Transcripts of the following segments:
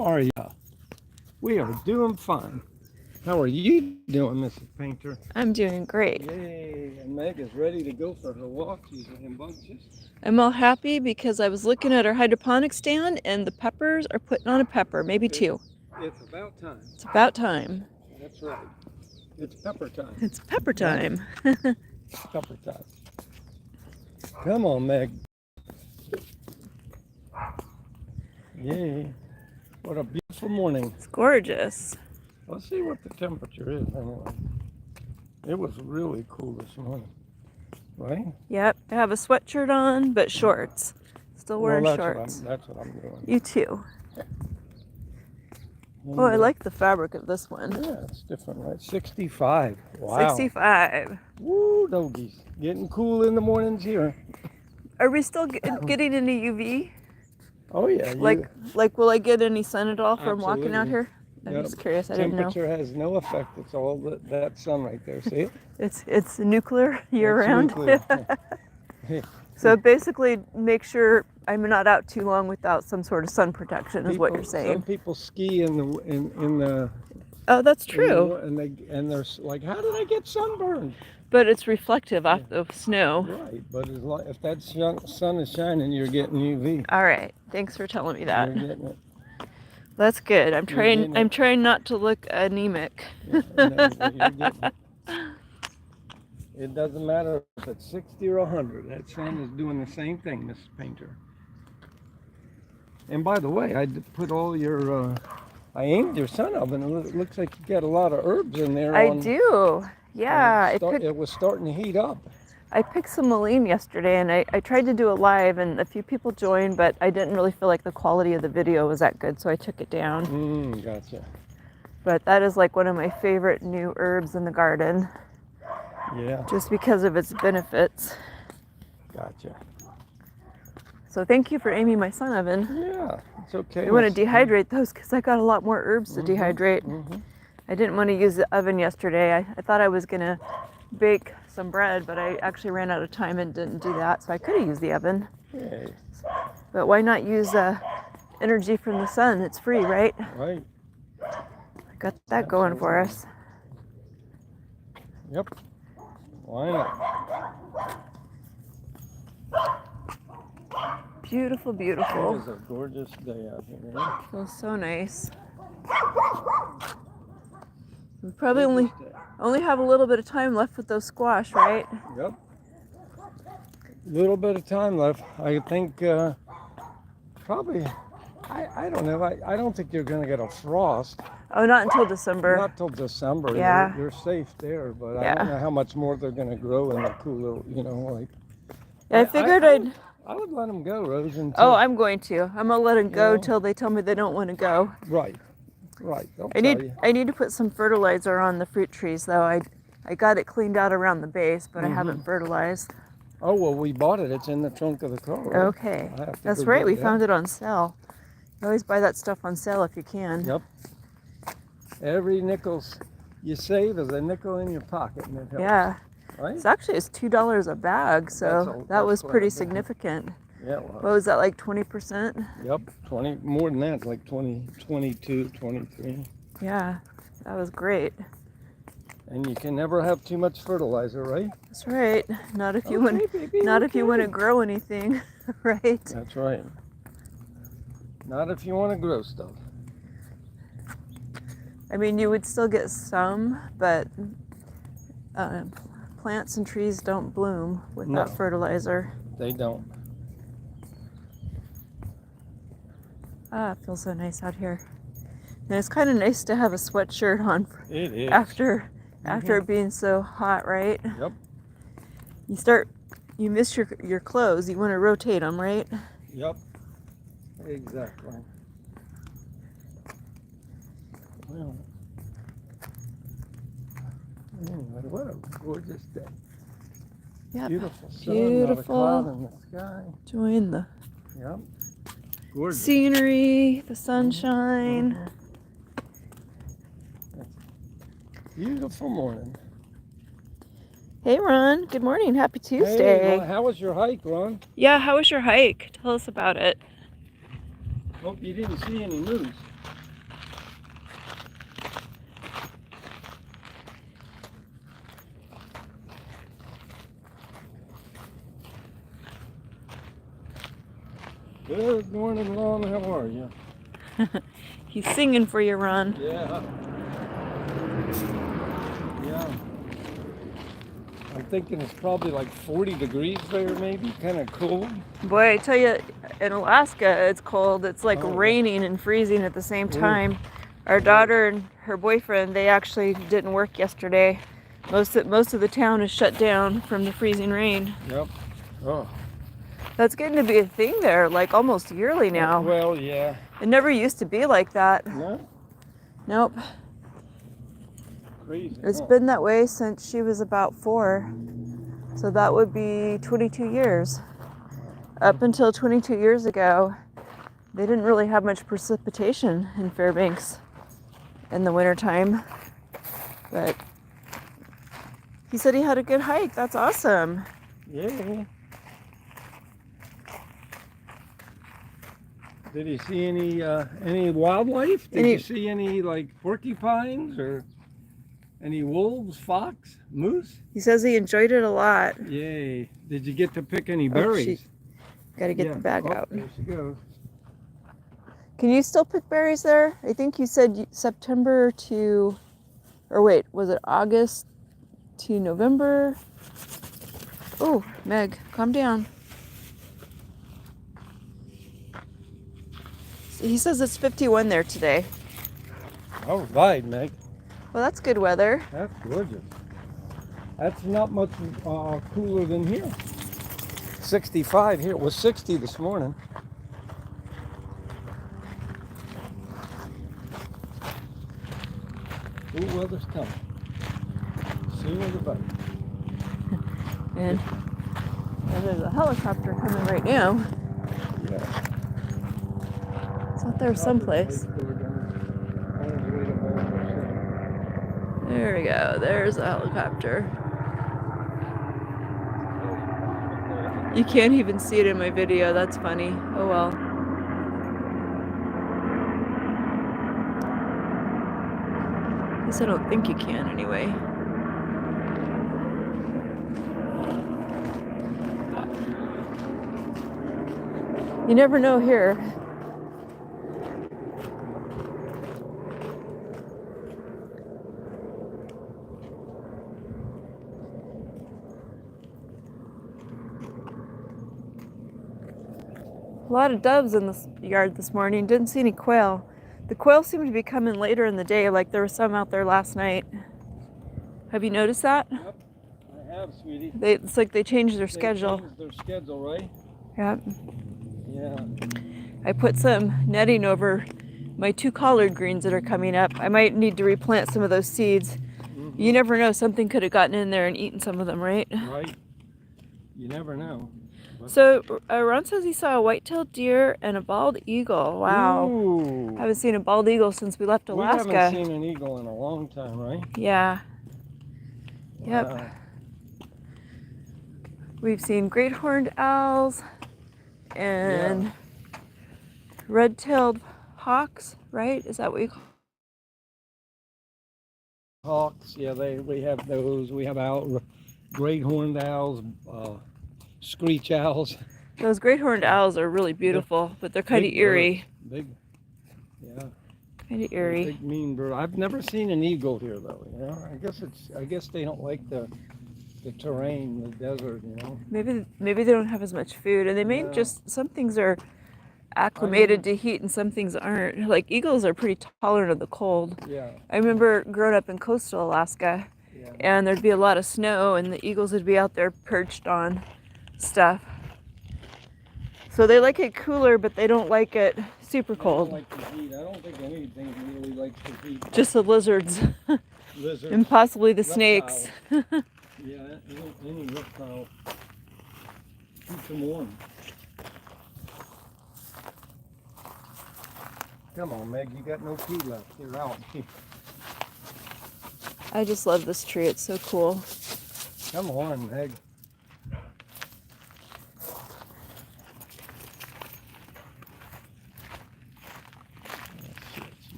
How are you? We are doing fine. How are you doing, Mrs. Painter? I'm doing great. Yay! And Meg is ready to go for her walk. She's in bunches. I'm all happy because I was looking at our hydroponic stand and the peppers are putting on a pepper, maybe two. It's about time. It's about time. That's right. It's pepper time. It's pepper time. It's pepper time. Come on, Meg. Yay. What a beautiful morning. It's gorgeous. Let's see what the temperature is anyway. It was really cool this morning, right? Yep, I have a sweatshirt on, but shorts. Still wearing Well, shorts. that's what I'm doing. You too. Oh, I like the fabric of this one. Yeah, it's different, right? 65. Wow. 65. Woo, doggies. Getting cool in the mornings here. Are we still getting any UV? Oh, yeah. Like, will I get any sun at all from walking out Absolutely. here? I'm Yep. just curious. I didn't know. Temperature has no effect. It's all that sun right there. See it? It's nuclear year It's round. nuclear. So basically, make sure I'm not out too long without some sort of sun protection, is what you're Some saying. people ski in the Oh, that's true. and they're like, how did I get sunburned? But it's reflective off the snow. Right, but if that sun is shining, you're getting UV. All right. Thanks for telling me that. You're getting it. That's good. I'm getting it. trying not to look anemic. Yeah, and you're getting it. It doesn't matter if it's 60 or 100. That sun is doing the same thing, Mrs. Painter. And by the way, I put all your, I aimed your sun oven. It looks like you got a lot of herbs in there. I do. Yeah. It was starting to heat up. I picked some mullein yesterday, and I tried to do a live, and a few people joined, but I didn't really feel like the quality of the video was that good, so I took it down. Gotcha. But that is like one of my favorite new herbs in the garden, Yeah, just because of its benefits. gotcha. So thank you for aiming my sun oven. Yeah, it's okay. I want to dehydrate those because I got a lot more herbs to dehydrate. I didn't want to use the oven yesterday. I thought I was going to bake some bread, but I actually ran out of time and didn't do that, so I could have used the oven. Yay. But why not use energy from the sun? It's free, right? Right. Got that going for us. Yep. Why not? Beautiful, It beautiful. is a gorgeous day out here. Right? Feels so nice. We probably only have a little bit of time left with those squash, right? Yep. Little bit of time left. I think probably. I don't know. I don't think you're going to get a frost. Oh, not until December. Not till December. Yeah. You're safe there, but I Yeah. don't know how much more they're going to grow in the cooler. Like. Yeah, I figured I would let them go, Rose. Oh, I'm going to. I'm gonna let them go Yeah. till they tell me they don't want to go. Right. They'll I tell you. need to put some fertilizer on the fruit trees though. I got it cleaned out around the base, but I haven't fertilized. Oh well, we bought it. It's in the trunk of the car. Right? Okay, I have to that's go right. get We that. found it on sale. You always buy that stuff on sale if you can. Yep. Every nickel you save is a nickel in your pocket, and it helps. Yeah. Right? It's $2 a bag, so that was quite a pretty bit. significant. Yeah. What Well, was that, like 20%? yep. 20 more than that, like 20, 22, 23. Yeah, that was great. And you can never have too much fertilizer, right? That's right. Not if you want. Baby, Not if you want to okay. grow anything, right? That's right. Not if you want to grow stuff. I mean, you would still get some, but plants and trees don't bloom without No. fertilizer. They don't. Ah, it feels so nice out here. And it's kind of nice to have a sweatshirt on It is. after it being so hot, right? Yep. You miss your clothes. You want to rotate them, right? Yep. Exactly. Well, anyway, what a gorgeous day. Yep. Beautiful sun, Beautiful. not a cloud in the sky. Enjoying the Yep. Gorgeous. scenery, the sunshine. Beautiful morning. Hey, Ron. Good morning. Happy Tuesday. Hey, Ron, how was your hike, Ron? Yeah, how was your hike? Tell us about it. Hope you didn't see any moose. Good morning, Lon. How are you? He's singing for you, Ron. Yeah. Yeah. I'm thinking it's probably like 40 degrees there, maybe. Kind of cool. Boy, I tell you, in Alaska, it's cold. It's like Oh, yeah. raining and freezing at the same Ooh. time. Our daughter and her boyfriend, they actually didn't work yesterday. Most of the town is shut down from the freezing rain. Yep. Oh. That's getting to be a thing there, like almost yearly now. Well, yeah. It never used to be like that. No? Nope. Crazy. It's huh? been that way since she was about 4. So that would be 22 years. Up until 22 years ago, they didn't really have much precipitation in Fairbanks in the wintertime. But he said he had a good hike. That's awesome. Yeah. Did he see any wildlife? Did you see any like porcupines or any wolves, fox, moose? He says he enjoyed it a lot. Yay. Did you get to pick any berries? Got to get Yeah. the bag Oh, out. There she goes. Can you still pick berries there? I think you said September to, or wait, was it August to November? Oh, Meg, calm down. He says it's 51 there today. All right, Meg. Well, that's good weather. That's gorgeous. That's not much cooler than here. 65 here. It was 60 this morning. Cool weather's coming. Sooner the better. And there's a helicopter coming right now. Yeah. It's out there someplace. There we go. There's a helicopter. You can't even see it in my video. That's funny. Oh well. At least I don't think you can anyway. You never know here. A lot of doves in the yard this morning. Didn't see any quail. The quail seem to be coming later in the day, like there were some out there last night. Have you noticed that? Yep, I have, sweetie. It's like they changed their schedule. They changed their schedule, right? Yep. Yeah. I put some netting over my 2 collard greens that are coming up. I might need to replant some of those seeds. Mm-hmm. You never know. Something could have gotten in there and eaten some of them, right? Right. You never know. So Ron says he saw a white-tailed deer and a bald eagle. Wow. Ooh. Haven't seen a bald eagle since we left Alaska. We haven't seen an eagle in a long time, right? Yeah. Yep. Wow. We've seen great horned owls and red-tailed hawks, right? Is that what you call Hawks, yeah, we have those. We have great horned owls, screech owls. Those great horned owls are really beautiful, but they're kind of Big eerie. birds. Big, yeah. Kind of eerie. Big mean bird. I've never seen an eagle here though. You know, I guess they don't like the terrain, the desert. You know. Maybe they don't have as much food, and they may just, some things are acclimated to heat and some things aren't. Like eagles are pretty tolerant of the cold. Yeah. I remember growing up in coastal Alaska, and there'd be a lot of snow, and the eagles would be out there perched on stuff. So they like it cooler, but they don't like it super cold. I don't like the heat. I don't think anything really likes the heat. Just the lizards. Lizards. And possibly the Reptiles. snakes. Yeah, any reptile. Keep them warm. Come on, Meg, you got no pee left. You're out. I just love this tree. It's so cool. Come on, Meg.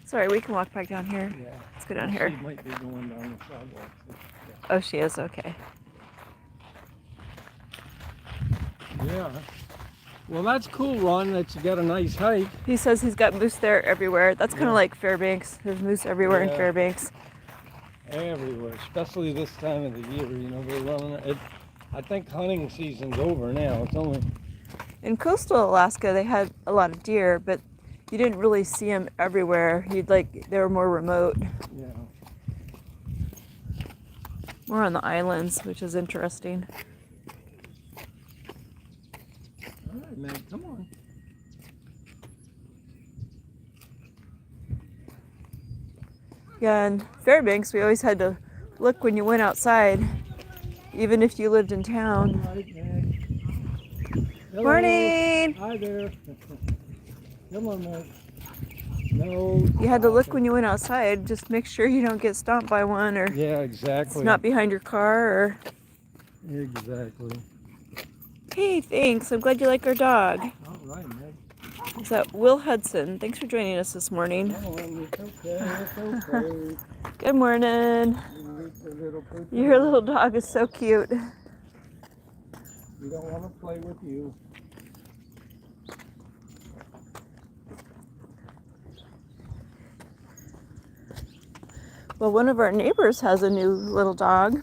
Sorry, we can walk back down here. Yeah. Let's go down here. She might be going down the sidewalk. Oh, she is? Okay. Yeah. Well, that's cool, Ron, that you got a nice hike. He says he's got moose there everywhere. That's kind of Yeah. like Fairbanks. There's moose everywhere in Yeah. Fairbanks. Everywhere, especially this time of the year. You know, they're running it. I think hunting season's over now. It's only. In coastal Alaska, they had a lot of deer, but you didn't really see them everywhere. They were more remote, Yeah. more on the islands, which is interesting. All right, man, come on. Yeah, in Fairbanks, we always had to look when you went outside, even if you lived in town. All right, Meg. Hello. Morning! Hi there. Come on, Meg. No. You had to look when you went outside, just make sure you don't get stomped by one or Yeah, it's exactly. not behind your car or... Exactly. Hey, thanks. I'm glad you like our dog. All right, Meg. Is that Will Hudson? Thanks for joining us this morning. Come on, it's okay. It's okay. Good morning. You leave the little poop. Your little dog is so cute. We don't want to play with you. Well, one of our neighbors has a new little dog.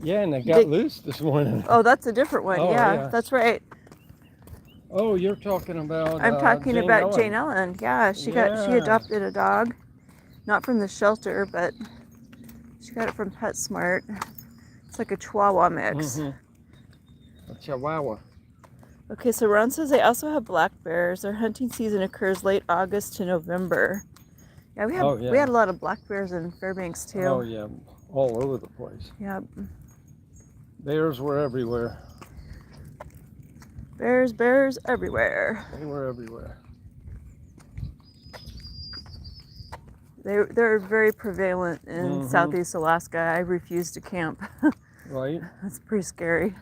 Yeah, and they got loose this morning. Oh, that's a different one. Oh, yeah, yeah. that's right. Oh, you're talking about. I'm talking Jane about Ellen. Jane Ellen. Yeah, she Yeah. adopted a dog, not from the shelter, but she got it from PetSmart. It's like a Chihuahua mix. Mhm. A Chihuahua. Okay, so Ron says they also have black bears. Their hunting season occurs late August to November. Yeah, we had a lot of black bears in Fairbanks too. Oh yeah, all over the place. Yep. Bears were everywhere. Bears everywhere. They were everywhere. They're very prevalent in Mhm. Southeast Alaska. I refuse to camp. Right? That's pretty scary.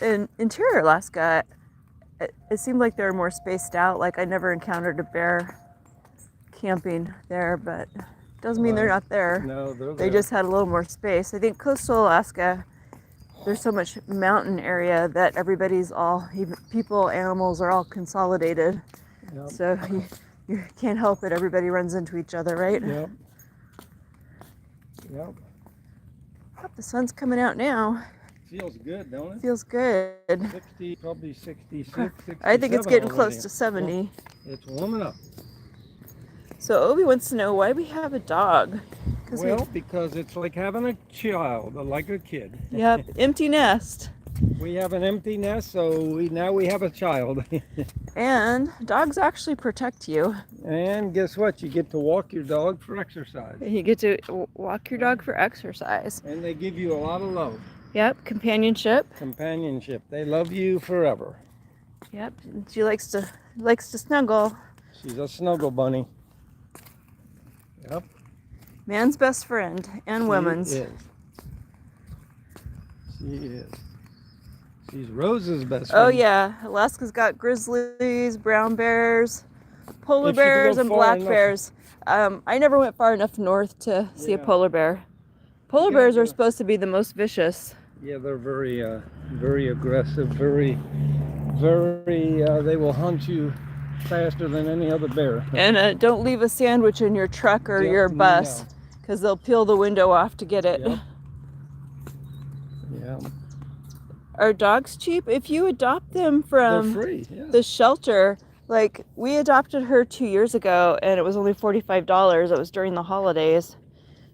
In interior Alaska, it seemed like they were more spaced out. Like I never encountered a bear camping there, but doesn't mean they're Right. not there. No, they're They there. just had a little more space. I think coastal Alaska, there's so much mountain area that everybody's all, even people, animals are all consolidated. Yep. So you can't help it. Everybody runs into each other, right? Yep. Yep. Oh, the sun's coming out now. Feels good, don't it? Feels good. 60, probably 66, I think it's 67 getting close already. to 70. It's warming up. So Obi wants to know why we have a dog. Well, because it's like having a child, like a kid. Yep, empty nest. We have an empty nest, so now we have a child. And dogs actually protect you. And guess what? You get to walk your dog for exercise. You get to walk your dog for exercise. And they give you a lot of love, Yep, companionship. companionship. They love you forever. Yep, she likes to snuggle. She's a snuggle bunny. Yep. Man's best friend and women's. She is. She is. She's Rose's best friend. Oh yeah, Alaska's got grizzlies, brown bears, polar If you go bears, and far black enough. bears. I never went far enough north to see a Yeah. polar bear. Polar gotta bears are go. supposed to be the most vicious. Yeah, they're very aggressive, very, they will hunt you faster than any other bear. And don't leave a sandwich in your truck or Yeah, your bus, no. because they'll peel the window off to get it. Yep. Yeah, Are dogs cheap? If you adopt them they're from free. Yeah. the shelter, like we adopted her 2 years ago, and it was only $45. It was during the holidays.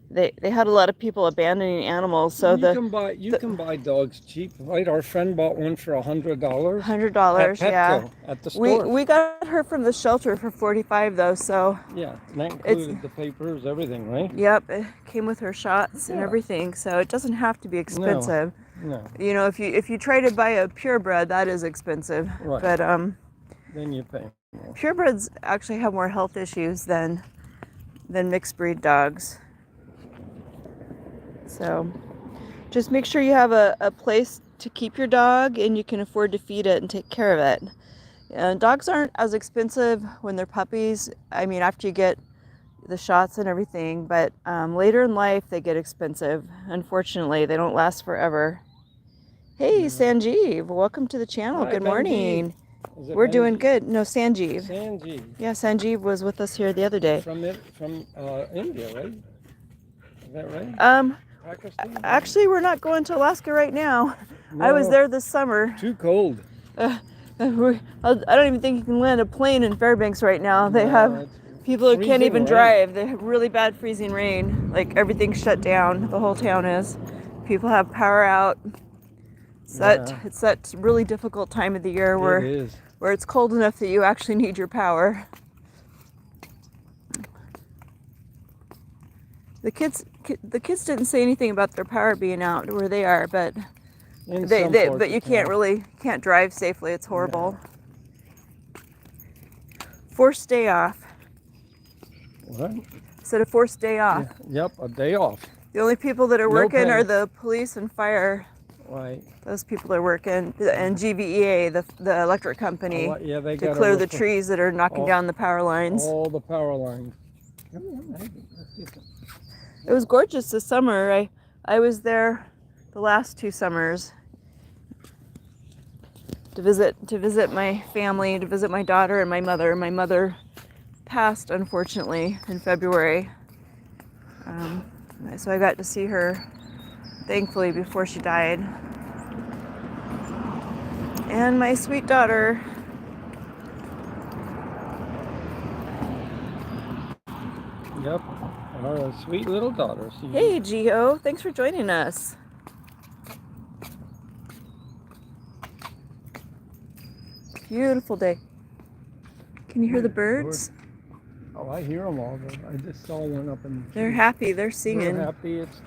They had a lot of people abandoning animals, so you can buy dogs cheap, right? Our friend bought one for $100. $100, at yeah. Petco, at the store. We got her from the shelter for $45 though, so Yeah, and that included the papers, everything, right? yep, it came with her shots and Yeah. everything, so it doesn't have to be expensive. No, You know, if you try to buy a purebred, that is expensive. Right. But then you pay more. purebreds actually have more health issues than mixed breed dogs. So just make sure you have a place to keep your dog and you can afford to feed it and take care of it. Dogs aren't as expensive when they're puppies. I mean, after you get the shots and everything, but later in life they get expensive. Unfortunately, they don't last forever. Hey, Sanjeev. Welcome to the channel. Hi, Good morning. Is it We're doing Benji? good. No, Sanjeev. Sanji Yeah, Sanjeev was with us here the other day. from India, right? Is that right? Pakistan? Actually, we're not going to Alaska right now. I was No, there this summer. too cold. I don't even think you can land a plane in Fairbanks right now. They No, have it's people who can't freezing even rain. drive. They have really bad freezing rain. Like everything's shut down. The whole town is. People have power out. It's that really difficult time of the year It is. where it's cold enough that you actually need your power. The kids didn't say anything about their power being out where they are, but but you can't drive safely. It's horrible. Forced day off. What? Instead of forced day off. Yeah. Yep, a day off. The only people that are No working pay. are the police and fire. Right. Those people are working, and GVEA, the electric company, Yeah, they to got clear the trees that are knocking down the power lines. all the power lines. Come on, let's get them. It was gorgeous this summer. I was there the last 2 summers to visit my family, to visit my daughter and my mother. My mother passed, unfortunately, in February. So I got to see her, thankfully, before she died. And my sweet daughter. Yep, our sweet little daughter. Hey, Gio, thanks for joining us. Beautiful day. Can you hear the birds? Oh, I hear them all. I just saw one up in the They're tree. happy. They're singing. They're happy. It's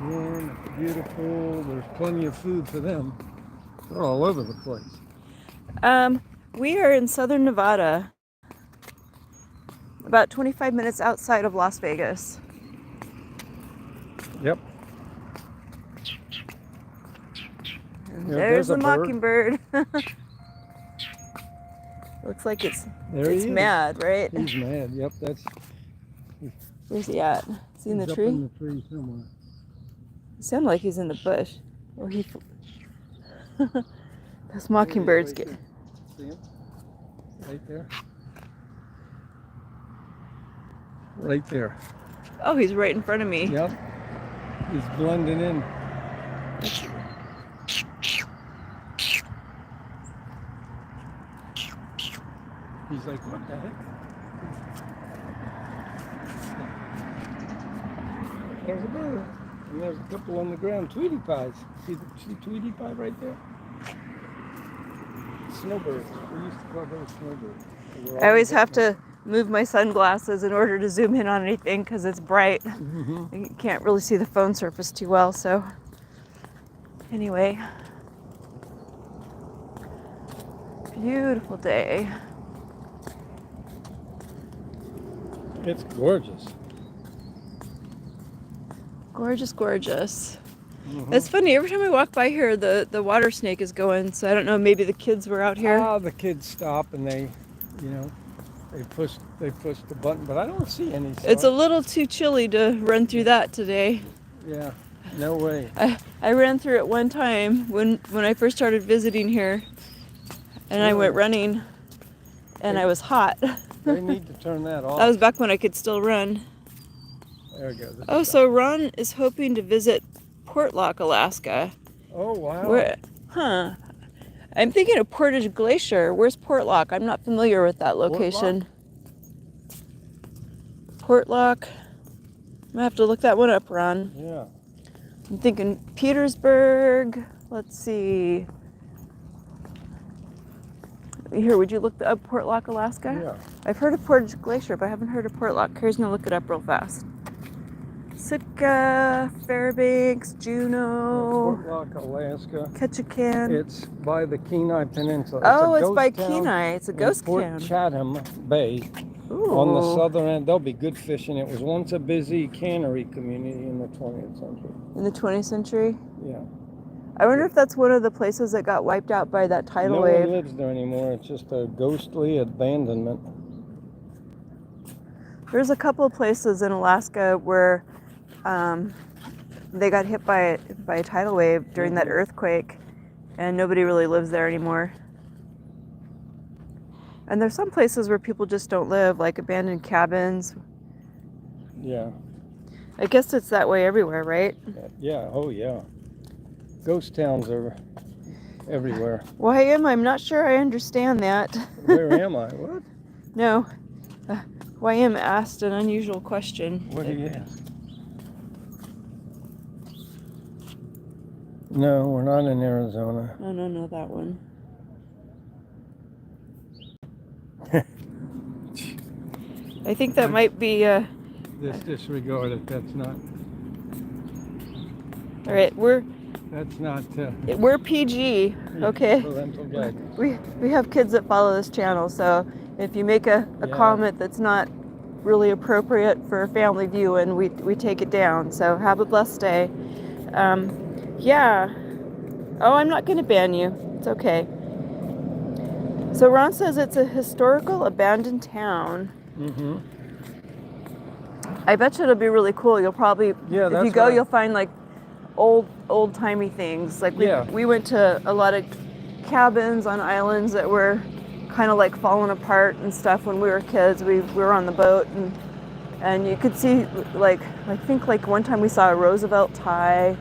warm, it's beautiful. There's plenty of food for them. They're all over the place. We are in southern Nevada, about 25 minutes outside of Las Vegas. Yep. And Yeah, there's there's a the bird. mockingbird. Looks like it's There he is. mad, right? He's mad. Yep, Where's he at? Is he in the he's tree? up in the tree somewhere. It sounded like he's in the bush. Or he. Those mockingbirds There get. he is, right there. See him? Right there. Right there. Oh, he's right in front of me. Yep. He's blending in. He's like, what the heck? There's a bird. And there's a couple on the ground. Tweety pies. See Tweety pie right there? Snowbirds. We used to call those snowbirds. I always have to move my sunglasses in order to zoom in on anything because it's bright. You can't really see the phone surface too well, so anyway. Beautiful day. It's gorgeous. Gorgeous, gorgeous. It's funny, every time I walk by here, the water snake is going, so I don't know, maybe the kids were out here. The kids stop and they push the button, but I don't see any. So It's a little too chilly to run through that today. yeah, no way. I ran through it one time when I first started visiting here, and I went running, and I was hot. They need to turn that off. That was back when I could still run. There we go. Oh, so Ron is hoping to visit Portlock, Alaska. Oh, wow. Huh. I'm thinking of Portage Glacier. Where's Portlock? I'm not familiar with that location. Portlock. I'm gonna have to look that one up, Ron. Yeah. I'm thinking Petersburg. Let's see. Here, would you look up Portlock, Alaska? Yeah. I've heard of Portage Glacier, but I haven't heard of Portlock. Carrie's gonna look it up real fast. Sitka, Fairbanks, Juneau, Portlock, Alaska. Ketchikan. It's by the Kenai Peninsula. Oh, it's ghost by town Kenai. It's a in ghost Port town. Chatham Bay. Ooh. On the southern end. There'll be good fishing. It was once a busy cannery community in the 20th century. In the 20th century? Yeah. I wonder if that's one of the places that got wiped out by that tidal No wave. one lives there anymore. It's just a ghostly abandonment. There's a couple of places in Alaska where they got hit by a tidal wave during that earthquake, and nobody really lives there anymore. And there's some places where people just don't live, like abandoned cabins. Yeah. I guess it's that way everywhere, right? Yeah. Oh, yeah. Ghost towns are everywhere. I'm not sure I understand that. Where am I? What? No. YM asked an unusual question. What do you ask? No, we're not in Arizona. No, that one. I think that might be. Just disregard it. That's not. All right, That's not. we're PG. Okay. Parental guidance. We have kids that follow this channel, so if you make a comment that's not really appropriate for family viewing, we take it down. So have a blessed day. Yeah. Oh, I'm not going to ban you. It's okay. So Ron says it's a historical abandoned town. Mm-hmm. I bet you it'll be really cool. You'll probably, if you go, you'll find like old timey things. Like we went to a lot of cabins on islands that were kind of like falling apart and stuff when we were kids. We were on the boat and you could see like, I think like one time we saw a Roosevelt tie.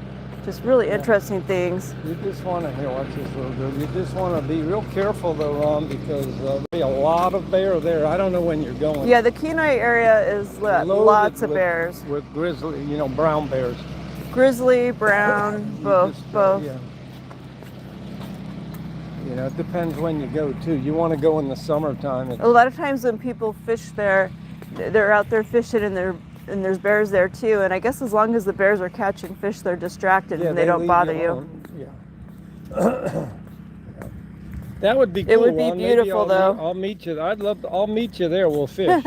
Just really interesting things. You just want to, watch this little girl. You just want to be real careful though, Ron, because there'll be a lot of bear there. I don't know when you're going. Yeah, the Kenai area is lots of bears. With grizzly, brown bears. Grizzly, brown, both. Yeah. It depends when you go too. You want to go in the summertime. A lot of times when people fish there, they're out there fishing and there's bears there too. And I guess as long as the bears are catching fish, they're distracted and they don't bother you. Yeah. That would be cool. It would be beautiful though. I'll meet you. I'll meet you there. We'll fish.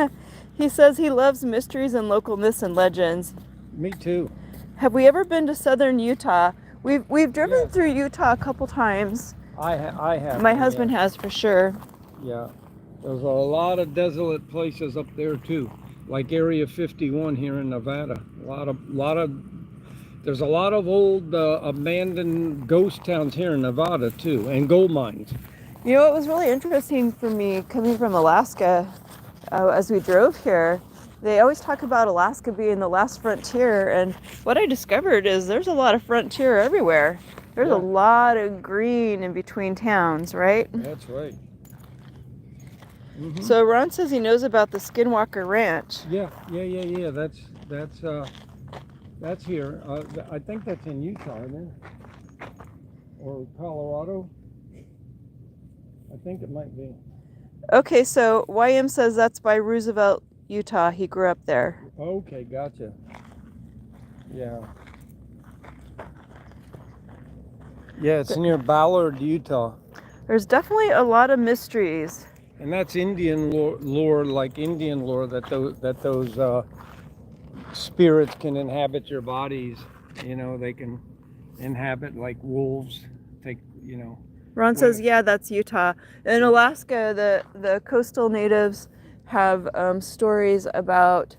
He says he loves mysteries and local myths and legends. Me too. Have we ever been to southern Utah? We've driven through Utah a couple times. I have. My husband has for sure. Yeah. There's a lot of desolate places up there too. Like Area 51 here in Nevada. There's a lot of old abandoned ghost towns here in Nevada too, and gold mines. You know, it was really interesting for me coming from Alaska as we drove here. They always talk about Alaska being the last frontier, and what I discovered is there's a lot of frontier everywhere. There's a lot of green in between towns, right? That's right. Mm-hmm. So Ron says he knows about the Skinwalker Ranch. Yeah. That's here. I think that's in Utah, isn't it? Or Colorado. I think it might be. Okay, so YM says that's by Roosevelt, Utah. He grew up there. Okay, gotcha. Yeah. Yeah, it's near Ballard, Utah. There's definitely a lot of mysteries. And that's Indian lore, like Indian lore, that those spirits can inhabit your bodies. They can inhabit like wolves. Ron says, yeah, that's Utah. In Alaska, the coastal natives have stories about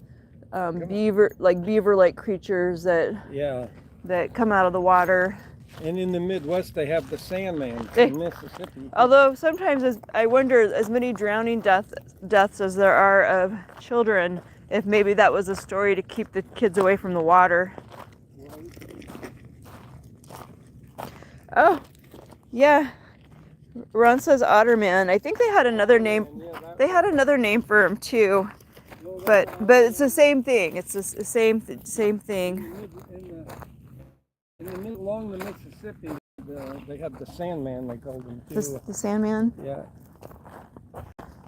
beaver-like creatures that come out of the water. And in the Midwest, they have the Sandman in Mississippi. Although sometimes I wonder, as many drowning deaths as there are of children, if maybe that was a story to keep the kids away from the water. Oh, yeah. Ron says Otterman. I think they had another name. They had another name for him too, but it's the same thing. It's the same thing. Along the Mississippi, they have the Sandman, they called him too. The Sandman? Yeah.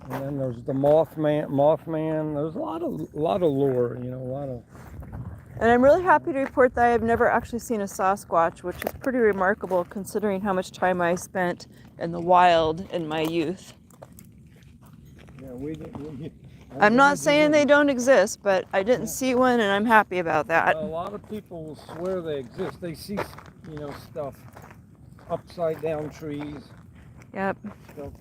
And then there's the Mothman. There's a lot of lore, a lot of. And I'm really happy to report that I have never actually seen a Sasquatch, which is pretty remarkable considering how much time I spent in the wild in my youth. Yeah, I'm not saying they don't exist, but I didn't see one, and I'm happy about that. A lot of people will swear they exist. They see, stuff, upside down trees. Yep. Stuff,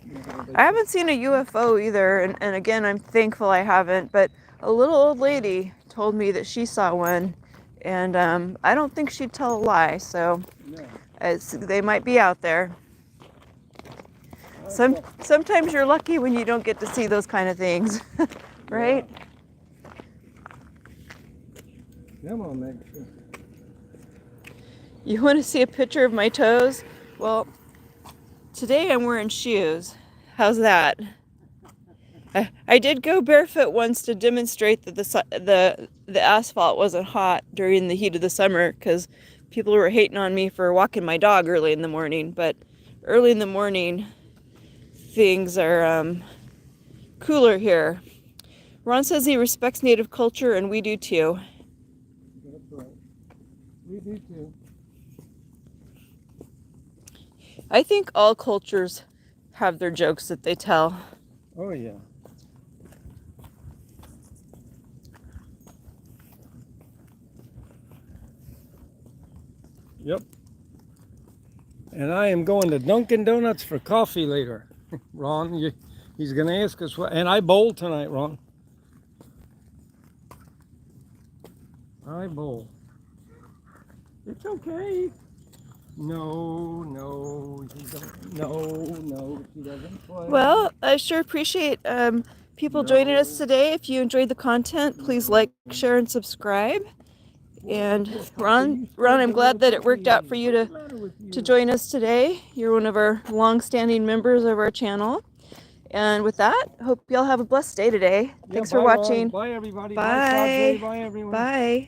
I haven't seen a UFO either, and again, I'm thankful I haven't, but a little old lady told me that she saw one And I don't think she'd tell a lie, so No. they might be out there. Sometimes you're lucky when you don't get to see those kind of things, right? Come on, Meg. You want to see a picture of my toes? Well, today I'm wearing shoes. How's that? I did go barefoot once to demonstrate that the asphalt wasn't hot during the heat of the summer, because people were hating on me for walking my dog early in the morning. But early in the morning, things are cooler here. Ron says he respects Native culture, and we do too. That's right. We do too. I think all cultures have their jokes that they tell. Oh yeah. Yep. And I am going to Dunkin' Donuts for coffee later. Ron, he's going to ask us what. And I bowl tonight, Ron. I bowl. It's okay. No, he doesn't. No, he doesn't play. Well, I sure appreciate people joining us today. If you enjoyed the content, please like, share, and subscribe. And Ron, I'm glad that it worked out for you to join us today. You're one of our long-standing members of our channel. And with that, hope y'all have a blessed day today. Thanks for bye, watching. Ron. Bye, everybody. Bye. Bye, Padre. Bye, everyone. Bye.